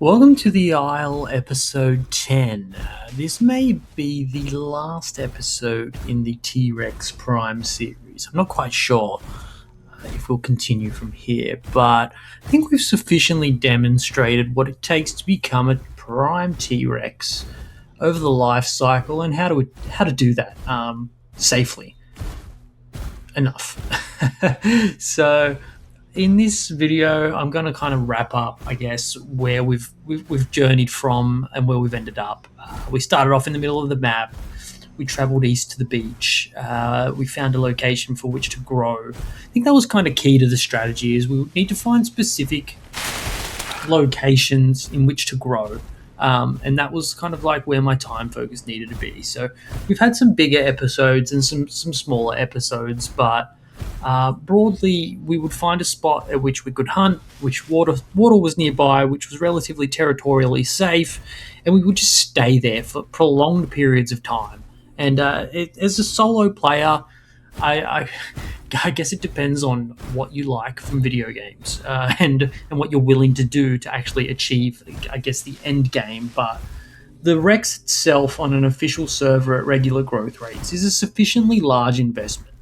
Welcome to the Isle, episode 10. This may be the last episode in the T-Rex Prime series. I'm not quite sure if we'll continue from here, but I think we've sufficiently demonstrated what it takes to become a Prime T-Rex over the life cycle and how to do that safely enough. So in this video, I'm going to kind of wrap up, I guess, where we've journeyed from and where we've ended up. We started off in the middle of the map. We traveled east to the beach. We found a location for which to grow. I think that was kind of key to the strategy, is we need to find specific locations in which to grow. And that was kind of like where my time focus needed to be. So we've had some bigger episodes and some smaller episodes, but broadly, we would find a spot at which we could hunt, which water was nearby, which was relatively territorially safe, and we would just stay there for prolonged periods of time. And as a solo player, I guess it depends on what you like from video games and what you're willing to do to actually achieve, I guess, the end game. But the Rex itself on an official server at regular growth rates is a sufficiently large investment.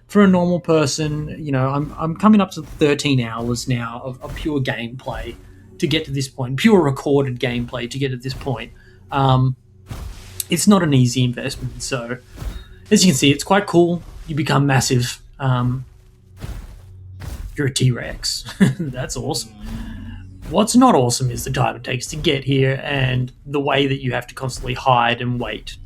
For a normal person, I'm coming up to 13 hours now of pure gameplay to get to this point, pure recorded gameplay to get to this point. It's not an easy investment. So as you can see, it's quite cool. You become massive. You're a T-Rex. That's awesome. What's not awesome is the time it takes to get here and the way that you have to constantly hide and wait.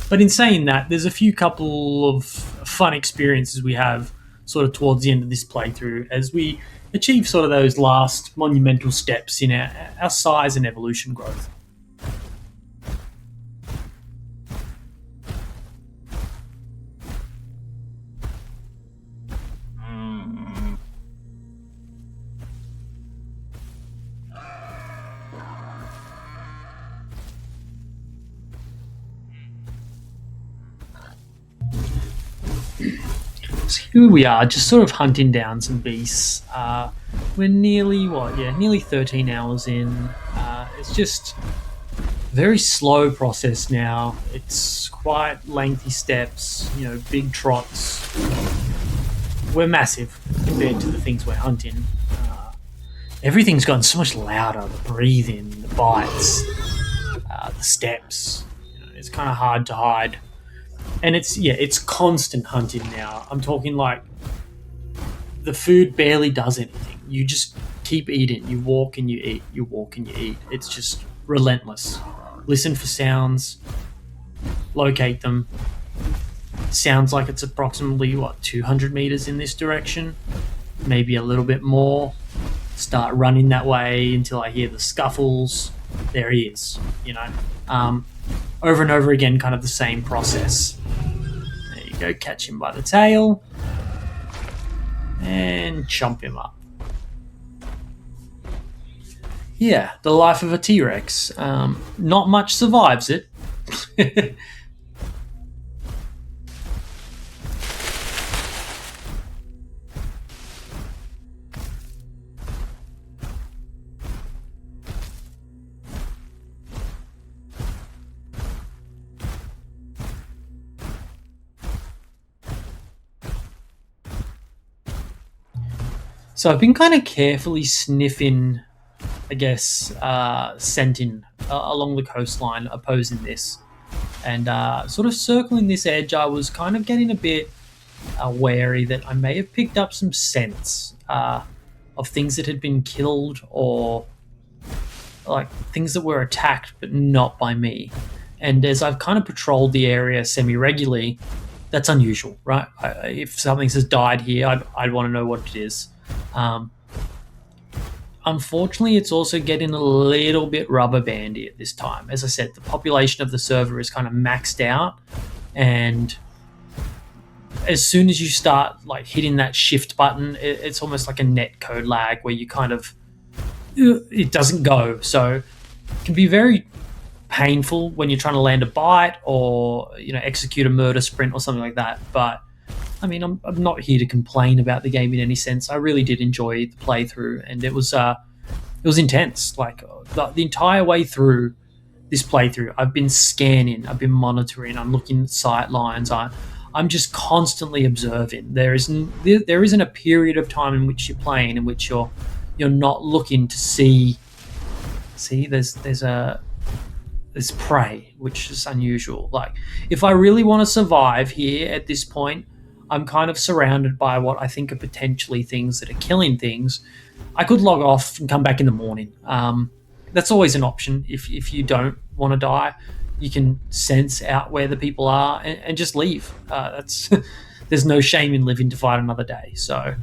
But in saying that, there's a few couple of fun experiences we have sort of towards the end of this playthrough as we achieve sort of those last monumental steps in our size and evolution growth. So here we are, just sort of hunting down some beasts. We're nearly 13 hours in. It's just a very slow process now. It's quite lengthy steps, big trots. We're massive compared to the things we're hunting. Everything's gotten so much louder, the breathing, the bites, the steps. It's kind of hard to hide. And it's constant hunting now. I'm talking like the food barely does anything. You just keep eating. You walk and you eat. You walk and you eat. It's just relentless. Listen for sounds. Locate them. Sounds like it's approximately, 200 meters in this direction? Maybe a little bit more. Start running that way until I hear the scuffles. There he is, over and over again, kind of the same process. There you go, catch him by the tail and chomp him up. Yeah, the life of a T-Rex. Not much survives it. So I've been kind of carefully sniffing, I guess, scenting along the coastline opposing this. And sort of circling this edge, I was kind of getting a bit wary that I may have picked up some scents of things that had been killed or like things that were attacked but not by me. And as I've kind of patrolled the area semi-regularly, that's unusual, right? If something has died here, I'd want to know what it is. Unfortunately, it's also getting a little bit rubber bandy at this time. As I said, the population of the server is kind of maxed out, and as soon as you start hitting that shift button, it's almost like a net code lag where you kind of it doesn't go. So it can be very painful when you're trying to land a bite or execute a murder sprint or something like that. But I mean, I'm not here to complain about the game in any sense. I really did enjoy the playthrough, and it was it was intense. Like the entire way through this playthrough, I've been scanning, I've been monitoring, I'm looking at sight lines, I'm just constantly observing. There isn't a period of time in which you're playing in which you're not looking to see there's prey, which is unusual. Like, if I really want to survive here at this point, I'm kind of surrounded by what I think are potentially things that are killing things. I could log off and come back in the morning. That's always an option. If you don't want to die, you can sense out where the people are and just leave. That's there's no shame in living to fight another day. So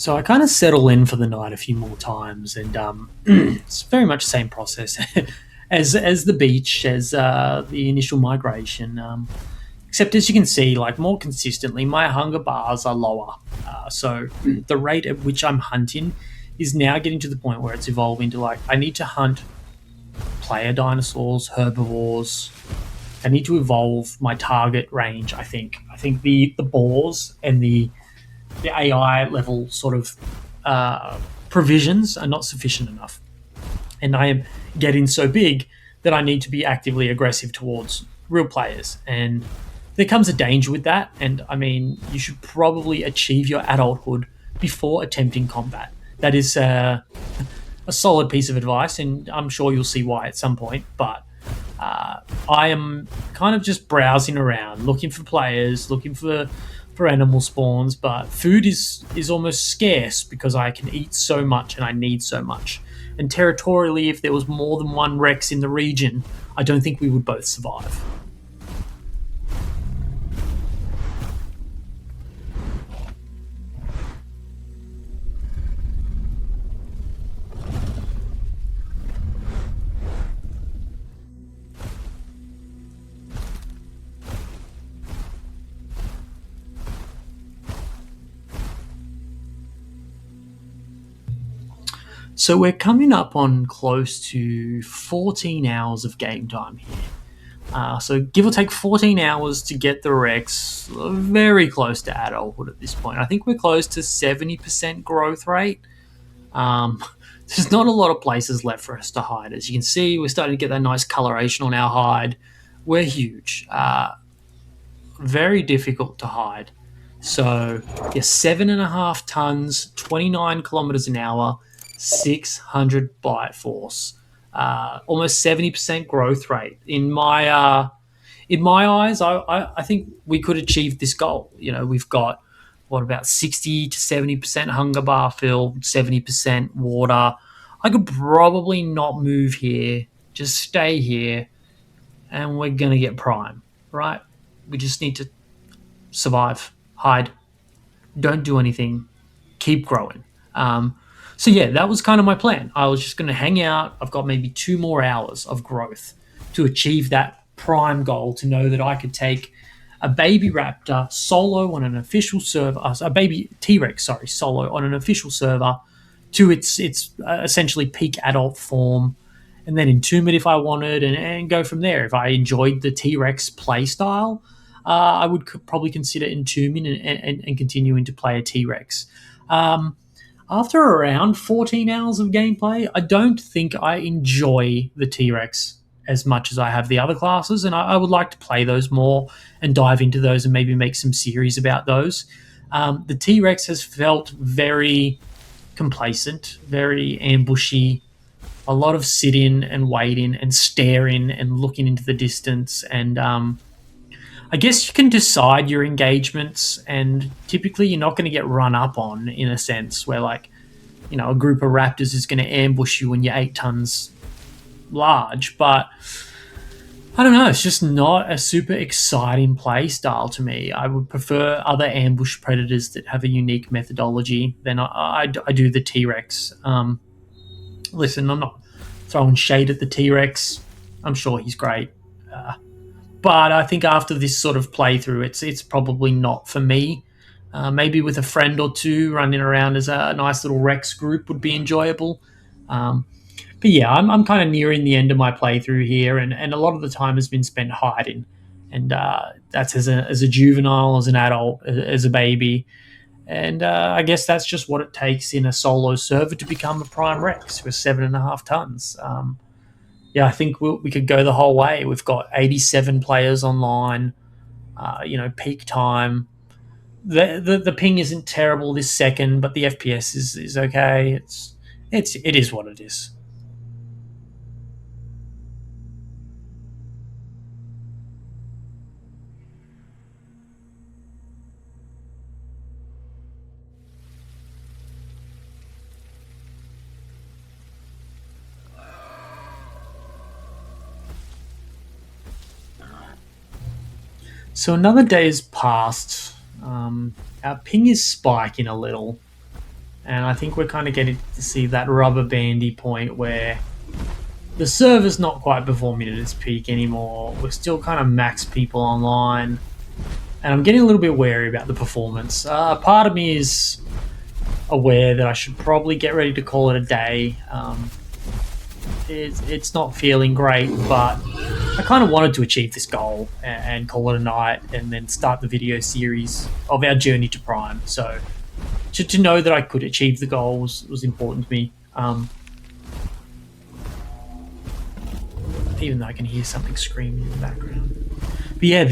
So I kind of settle in for the night a few more times, and it's very much the same process as the beach, as the initial migration. Except as you can see, like more consistently, my hunger bars are lower. So the rate at which I'm hunting is now getting to the point where it's evolving to like I need to hunt player dinosaurs, herbivores. I need to evolve my target range. I think the boars and the AI level sort of provisions are not sufficient enough. And I am getting so big that I need to be actively aggressive towards real players. And there comes a danger with that. And I mean, you should probably achieve your adulthood before attempting combat. That is a solid piece of advice, and I'm sure you'll see why at some point. But I am kind of just browsing around, looking for players, looking for animal spawns. But food is almost scarce because I can eat so much and I need so much. And territorially, if there was more than one Rex in the region, I don't think we would both survive. So we're coming up on close to 14 hours of game time here. So give or take 14 hours to get the Rex very close to adulthood at this point. I think we're close to 70% growth rate. Um, there's not a lot of places left for us to hide. As you can see, we're starting to get that nice coloration on our hide. We're huge. Very difficult to hide. So, yeah, 7.5 tons, 29 kilometers an hour, 600 bite force, almost 70% growth rate. In my eyes, I think we could achieve this goal. You know, we've got what about 60 to 70% hunger bar filled, 70% water. I could probably not move here, just stay here, and we're gonna get prime, right? We just need to survive, hide, don't do anything, keep growing. So yeah, that was kind of my plan. I was just going to hang out. I've got maybe 2 more hours of growth to achieve that prime goal. To know that I could take a baby raptor solo on an official server, a baby T-Rex, sorry, solo on an official server to its essentially peak adult form, and then entomb it if I wanted, and go from there. If I enjoyed the T-Rex play style, I would probably consider entombing and continuing to play a T-Rex. Um, After around 14 hours of gameplay, I don't think I enjoy the T-Rex as much as I have the other classes, and I would like to play those more and dive into those and maybe make some series about those. The T-Rex has felt very complacent, very ambushy, a lot of sitting and waiting and staring and looking into the distance. And I guess you can decide your engagements, and typically you're not going to get run up on in a sense where, like, a group of raptors is going to ambush you when you're 8 tons large. But I don't know, it's just not a super exciting play style to me. I would prefer other ambush predators that have a unique methodology than I do the T Rex. Listen, I'm not throwing shade at the T Rex. I'm sure he's great. but I think after this sort of playthrough, it's probably not for me. Maybe with a friend or two running around as a nice little Rex group would be enjoyable. Um, but yeah, I'm kind of nearing the end of my playthrough here, and a lot of the time has been spent hiding, and that's as a juvenile, as an adult, as a baby, and I guess that's just what it takes in a solo server to become a prime Rex with 7.5 tons. Yeah, I think we could go the whole way. We've got 87 players online. Peak time. The ping isn't terrible this second, but the FPS is okay. It is what it is. So another day has passed. Our ping is spiking a little, and I think we're kind of getting to see that rubber bandy point where the server's not quite performing at its peak anymore. We're still kind of max people online, and I'm getting a little bit wary about the performance. Part of me is aware that I should probably get ready to call it a day. It's not feeling great, but I kind of wanted to achieve this goal and call it a night, and then start the video series of our journey to Prime. So to know that I could achieve the goal was important to me. Even though I can hear something screaming in the background. But yeah,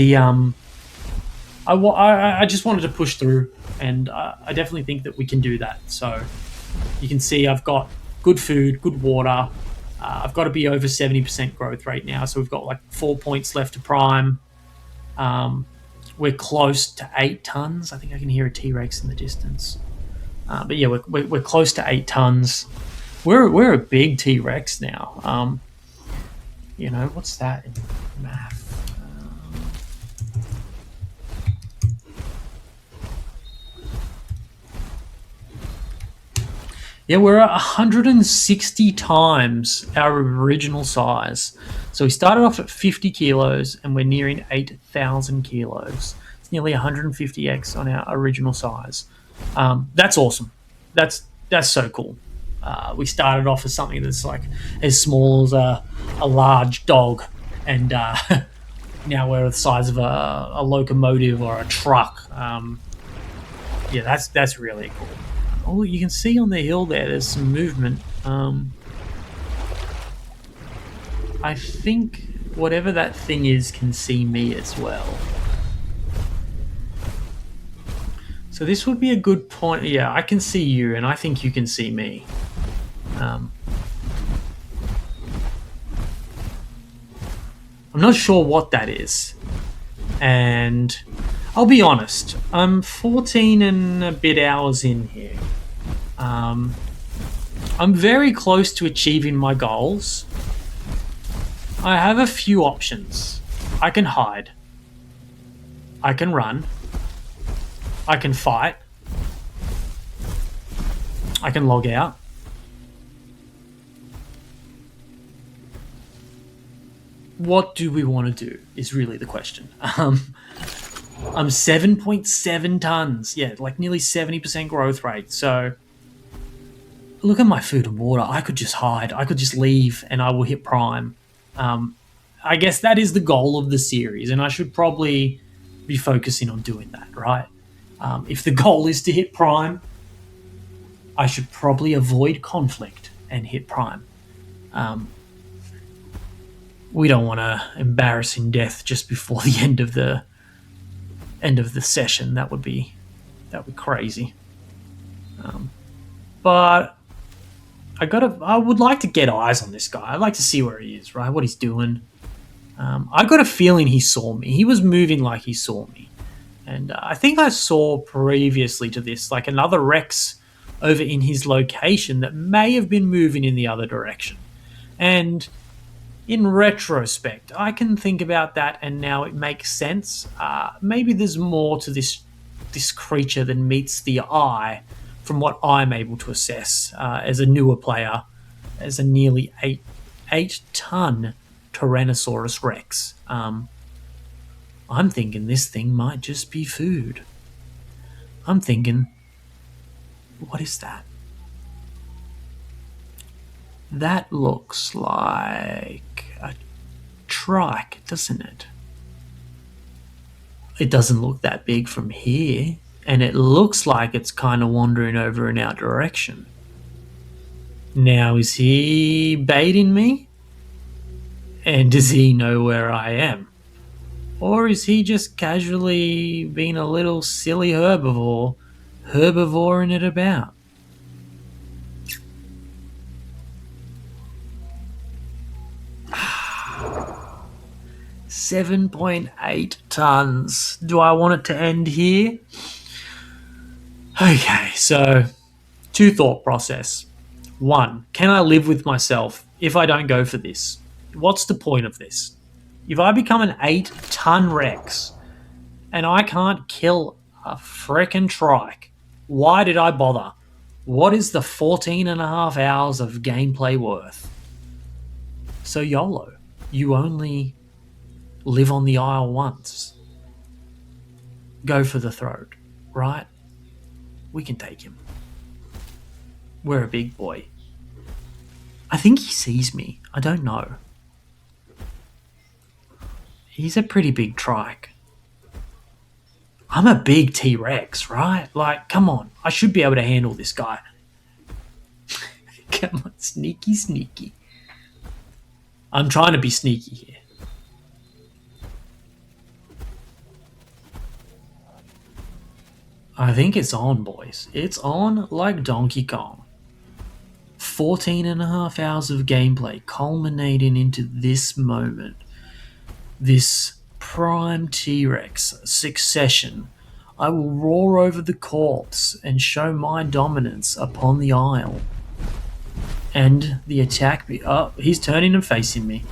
I just wanted to push through, and I definitely think that we can do that. So you can see I've got good food, good water. I've got to be over 70% growth rate now, so we've got like 4 points left to prime. We're close to 8 tons. I think I can hear a T-Rex in the distance. But yeah, we're close to 8 tons. We're a big T-Rex now. What's that in math? Yeah, we're at 160 times our original size. So we started off at 50 kilos, and we're nearing 8,000 kilos. It's nearly 150x on our original size. That's awesome. That's so cool. We started off as something that's like as small as a large dog, and now we're the size of a locomotive or a truck. Yeah, that's really cool. Oh, you can see on the hill there's some movement. I think whatever that thing is can see me as well. So this would be a good point. Yeah, I can see you, and I think you can see me. I'm not sure what that is. And I'll be honest, I'm 14 and a bit hours in here. I'm very close to achieving my goals. I have a few options. I can hide. I can run. I can fight. I can log out. What do we want to do is really the question. I'm 7.7 tons. Yeah, like nearly 70% growth rate. So look at my food and water. I could just hide. I could just leave, and I will hit prime. I guess that is the goal of the series, and I should probably be focusing on doing that, right? If the goal is to hit prime, I should probably avoid conflict and hit prime. We don't want to embarrassing death just before the end of the session. That would be crazy. But I would like to get eyes on this guy. I'd like to see where he is, right? What he's doing. I got a feeling he saw me. He was moving like he saw me. And I think I saw previously to this, like another Rex over in his location that may have been moving in the other direction. And in retrospect, I can think about that, and now it makes sense. Maybe there's more to this creature than meets the eye from what I'm able to assess as a newer player, as a nearly 8 ton Tyrannosaurus Rex. I'm thinking this thing might just be food. I'm thinking, what is that? That looks like a trike, doesn't it? It doesn't look that big from here, and it looks like it's kind of wandering over in our direction. Now, is he baiting me? And does he know where I am? Or is he just casually being a little silly herbivoring it about? 7.8 tons. Do I want it to end here? Okay, so two thought process. One, can I live with myself if I don't go for this? What's the point of this? If I become an 8-ton Rex and I can't kill a frickin' trike, why did I bother? What is the 14 and a half hours of gameplay worth? So YOLO. You only live on the isle once. Go for the throat, right? We can take him. We're a big boy. I think he sees me. I don't know. He's a pretty big trike. I'm a big T-Rex, right? Like, come on. I should be able to handle this guy. Come on, sneaky, sneaky. I'm trying to be sneaky here. I think it's on, boys. It's on like Donkey Kong. 14 and a half hours of gameplay culminating into this moment. This prime T-Rex succession. I will roar over the corpse and show my dominance upon the isle. And the attack oh, he's turning and facing me.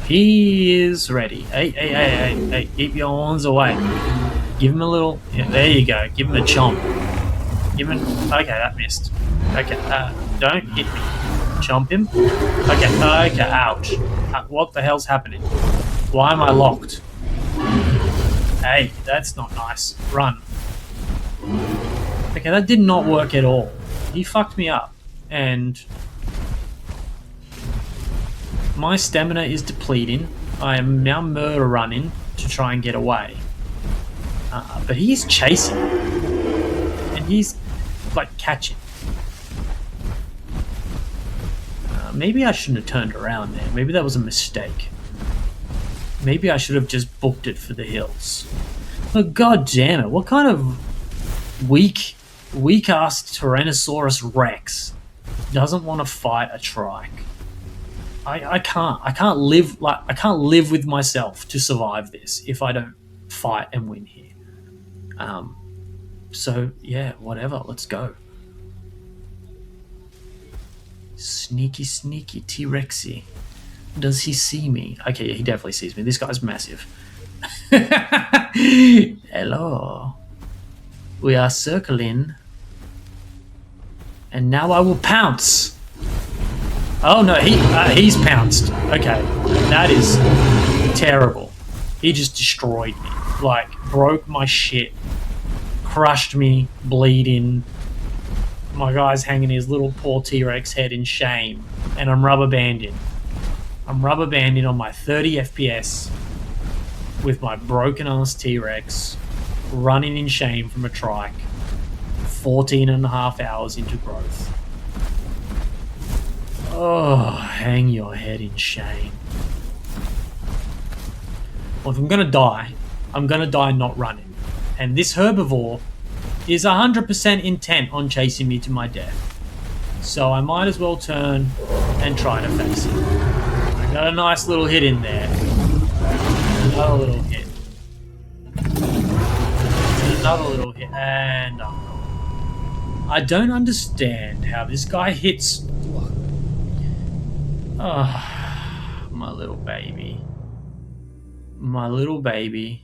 He is ready. Hey, keep your horns away. Give him a little, yeah, there you go. Give him a chomp. Give him, okay, that missed. Okay, don't hit me. Chomp him. Okay, ouch. What the hell's happening? Why am I locked? Hey, that's not nice. Run. Okay, that did not work at all. He fucked me up. And my stamina is depleting. I am now murder running to try and get away. But he's chasing. And he's like catching. Maybe I shouldn't have turned around there. Maybe that was a mistake. Maybe I should have just booked it for the hills. But god damn it, what kind of weak-ass Tyrannosaurus Rex doesn't want to fight a trike? I can't live with myself to survive this if I don't fight and win here. So yeah, whatever, let's go. Sneaky T-Rexy. Does he see me? Okay, yeah, he definitely sees me. This guy's massive. Hello. We are circling. And now I will pounce. Oh no, he's pounced. Okay, that is terrible. He just destroyed me. Like, broke my shit. Crushed me, bleeding. My guy's hanging his little poor T-Rex head in shame. And I'm rubber banding. I'm rubber banding on my 30 FPS with my broken ass T-Rex running in shame from a trike 14 and a half hours into growth. Oh, hang your head in shame. Well, if I'm gonna die, I'm gonna die not running. And this herbivore is 100% intent on chasing me to my death. So I might as well turn and try to face it. I got a nice little hit in there. Another little hit. Another little hit. And I'm gone. I don't understand how this guy hits... Oh, my little baby. My little baby.